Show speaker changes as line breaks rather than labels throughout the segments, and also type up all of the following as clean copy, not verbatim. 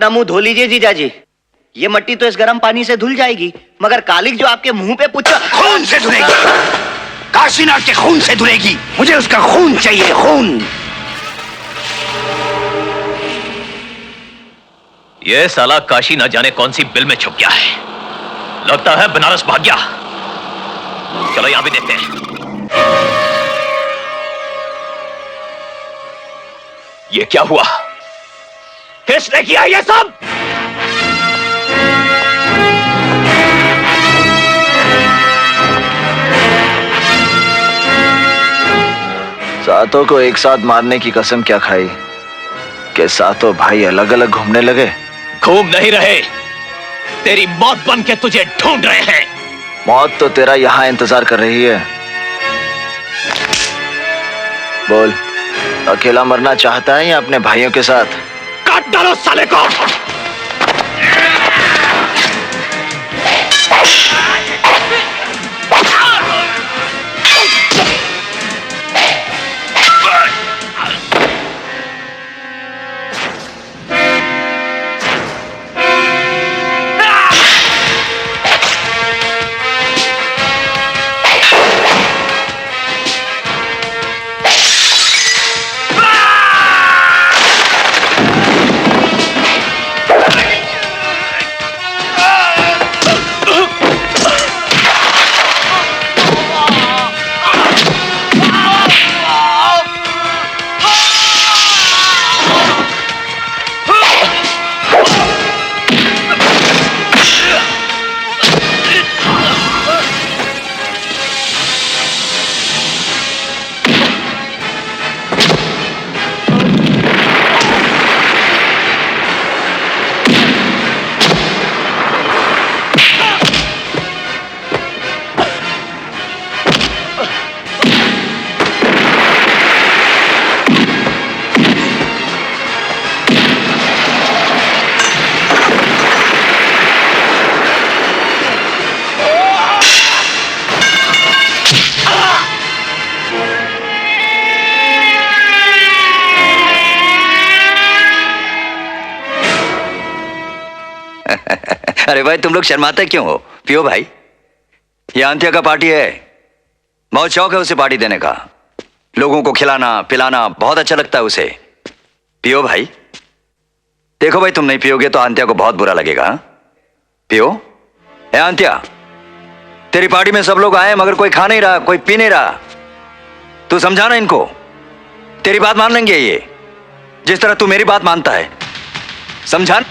अपना मुंह धो लीजिए जीजाजी। ये मट्टी तो इस गर्म पानी से धुल जाएगी, मगर कालिक जो आपके मुंह पे पुच्छा
खून से धुलेगी, काशीनाथ के खून से धुलेगी। मुझे उसका खून चाहिए, खून।
ये साला काशी न जाने कौन सी बिल में छुप गया है, लगता है बनारस भाग गया। चलो यहां भी देखते हैं। ये क्या हुआ? किसने किया ये सब?
सातों को एक साथ मारने की कसम क्या खाई कि सातों भाई अलग अलग घूमने लगे?
घूम नहीं रहे, तेरी मौत बन के तुझे ढूंढ रहे हैं।
मौत तो तेरा यहां इंतजार कर रही है। बोल, अकेला मरना चाहता है या अपने भाइयों के साथ?
काट डालो साले को।
अरे भाई, तुम लोग शर्माते क्यों हो? पियो भाई, ये अंत्या का पार्टी है। बहुत शौक है उसे पार्टी देने का। लोगों को खिलाना पिलाना बहुत अच्छा लगता है उसे। पियो भाई। देखो भाई, तुम नहीं पियोगे तो अंत्या को बहुत बुरा लगेगा। पियो। ए अंत्या, तेरी पार्टी में सब लोग आए मगर कोई खा नहीं रहा, कोई पी नहीं रहा। तू समझाना इनको, तेरी बात मान लेंगे ये, जिस तरह तू मेरी बात मानता है। समझान।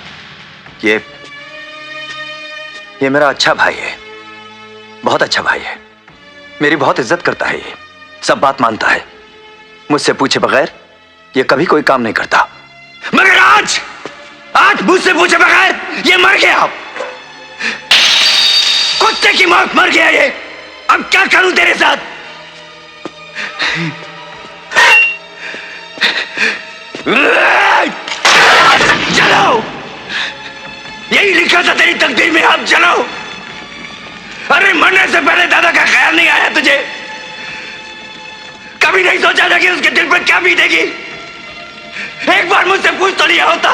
ये मेरा अच्छा भाई है, बहुत अच्छा भाई है। मेरी बहुत इज्जत करता है, ये सब बात मानता है। मुझसे पूछे बगैर ये कभी कोई काम नहीं करता।
मगर आज मुझसे पूछे बगैर ये मर गया। कुत्ते की मौत मर गया ये। अब क्या करूं तेरे साथ? चलो, यही लिखा था तेरी तकदीर में, अब चलो। अरे मरने से पहले दादा का ख्याल नहीं आया तुझे? कभी नहीं सोचा था कि उसके दिल पर क्या बीतेगी? एक बार मुझसे पूछ तो लिया होता,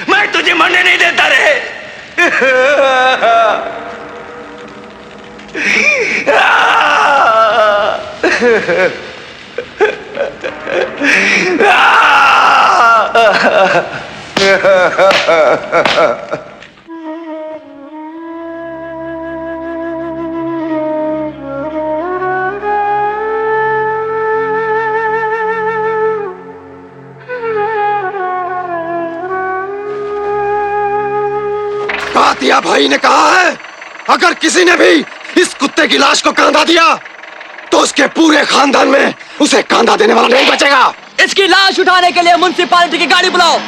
मैं तुझे मरने नहीं देता रे।
तातिया भाई ने कहा है, अगर किसी ने भी इस कुत्ते की लाश को कांधा दिया तो उसके पूरे खानदान में उसे कांधा देने वाला नहीं बचेगा।
इसकी लाश उठाने के लिए म्युनिसिपैलिटी की गाड़ी बुलाओ।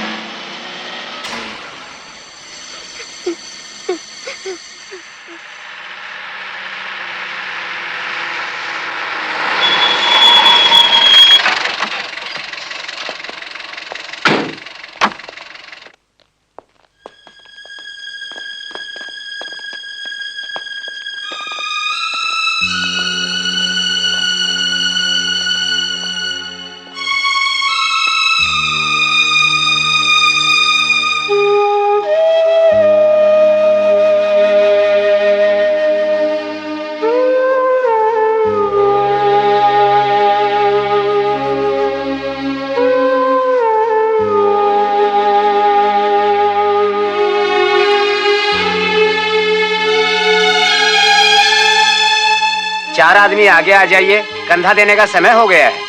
चार आदमी आगे आ जाइए, कंधा देने का समय हो गया है।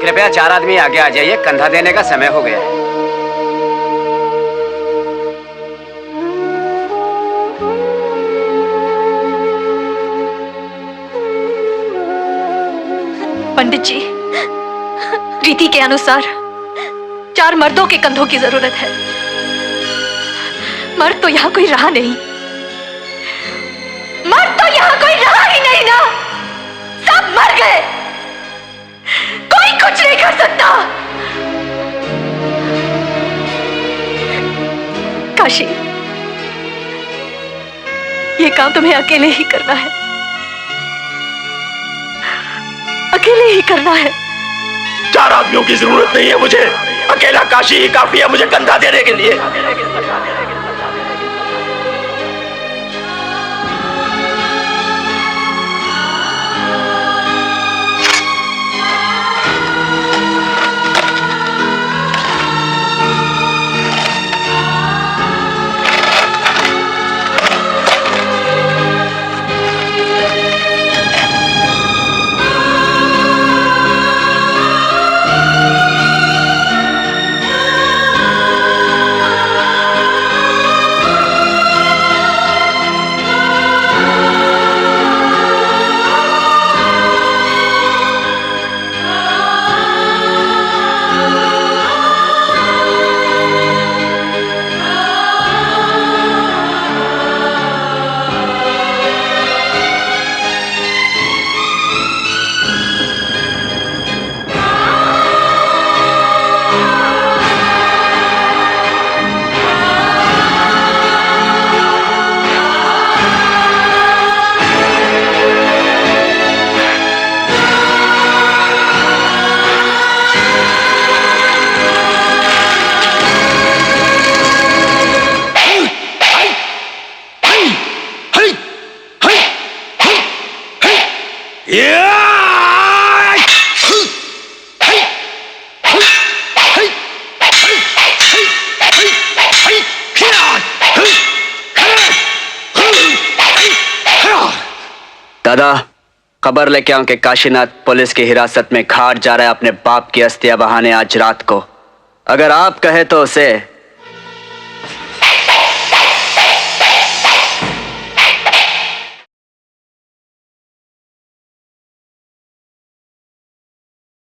कृपया चार आदमी आगे आ जाइए, कंधा देने का समय हो गया है।
पंडित जी, रीति के अनुसार 4 मर्दों के कंधों की जरूरत है। मर्द तो यहाँ कोई रहा नहीं, मर्द तो यहाँ कोई रहा ही नहीं ना, सब मर गए, कोई कुछ नहीं कर सकता। काशी, ये काम तुम्हें अकेले ही करना है, अकेले ही करना है।
4 आदमियों की जरूरत नहीं है मुझे, अकेला काशी ही काफी है मुझे कंधा देने के लिए।
दादा, खबर लेके आऊं कि काशीनाथ पुलिस की हिरासत में घाट जा रहा है अपने बाप की अस्थियां बहाने आज रात को। अगर आप कहे तो उसे